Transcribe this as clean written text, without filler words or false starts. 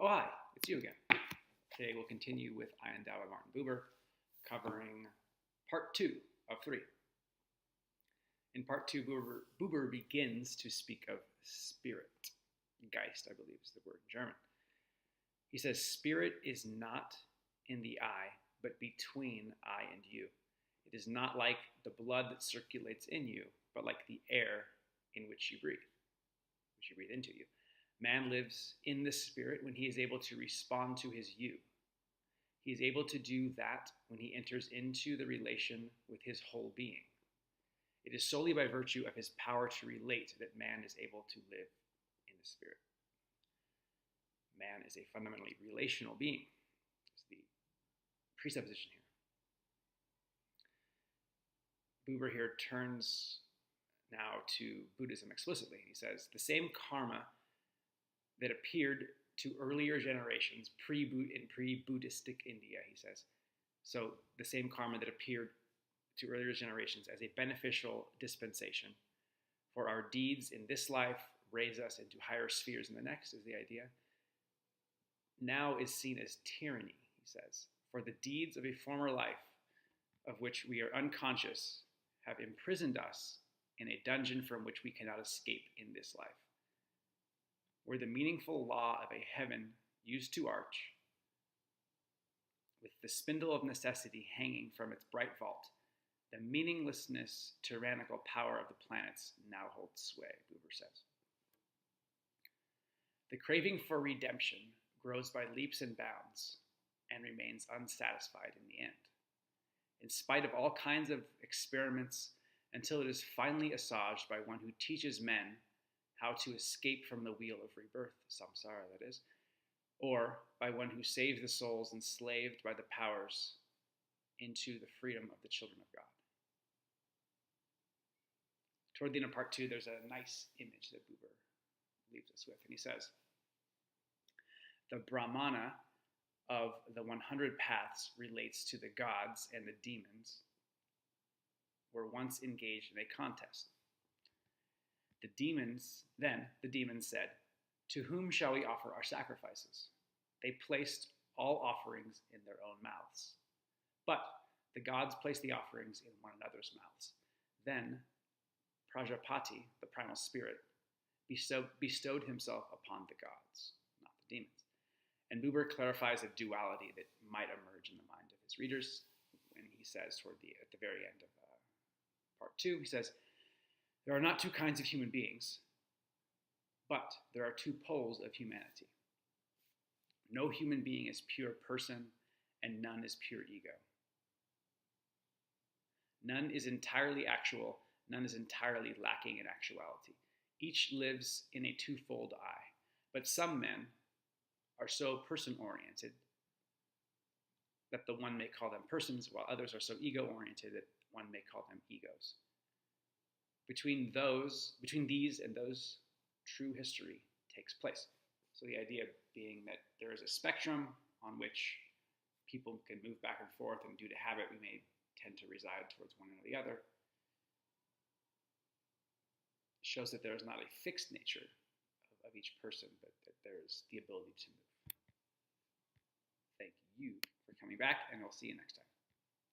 Oh, hi, it's you again. Today we'll continue with I Endow by Martin Buber, covering part 2 of 3. In part 2, Buber begins to speak of spirit. Geist, I believe, is the word in German. He says, spirit is not in the I, but between I and you. It is not like the blood that circulates in you, but like the air in which you breathe into you. Man lives in the spirit when he is able to respond to his you. He is able to do that when he enters into the relation with his whole being. It is solely by virtue of his power to relate that man is able to live in the spirit. Man is a fundamentally relational being. That's the presupposition here. Buber here turns now to Buddhism explicitly. He says, the same karma that appeared to earlier generations in pre-Buddhistic India, he says. So the same karma that appeared to earlier generations as a beneficial dispensation for our deeds in this life raise us into higher spheres in the next, is the idea. Now is seen as tyranny, he says, for the deeds of a former life of which we are unconscious have imprisoned us in a dungeon from which we cannot escape in this life. Where the meaningful law of a heaven used to arch, with the spindle of necessity hanging from its bright vault, the meaninglessness, tyrannical power of the planets now holds sway, Buber says. The craving for redemption grows by leaps and bounds and remains unsatisfied in the end, in spite of all kinds of experiments, until it is finally assuaged by one who teaches men how to escape from the wheel of rebirth, samsara that is, or by one who saves the souls enslaved by the powers into the freedom of the children of God. Toward the end of part 2, there's a nice image that Buber leaves us with, and he says, the Brahmana of the 100 paths relates to the gods, and the demons were once engaged in a contest. The demons said, to whom shall we offer our sacrifices? They placed all offerings in their own mouths. But the gods placed the offerings in one another's mouths. Then Prajapati, the primal spirit, bestowed himself upon the gods, not the demons. And Buber clarifies a duality that might emerge in the mind of his readers when he says at the very end of part 2, he says, there are not two kinds of human beings, but there are two poles of humanity. No human being is pure person, and none is pure ego. None is entirely actual, none is entirely lacking in actuality. Each lives in a twofold I, but some men are so person-oriented that the one may call them persons, while others are so ego-oriented that one may call them egos. Between these and those, true history takes place. So the idea being that there is a spectrum on which people can move back and forth, and due to habit, we may tend to reside towards one or the other. It shows that there is not a fixed nature of each person, but that there is the ability to move. Thank you for coming back, and we'll see you next time.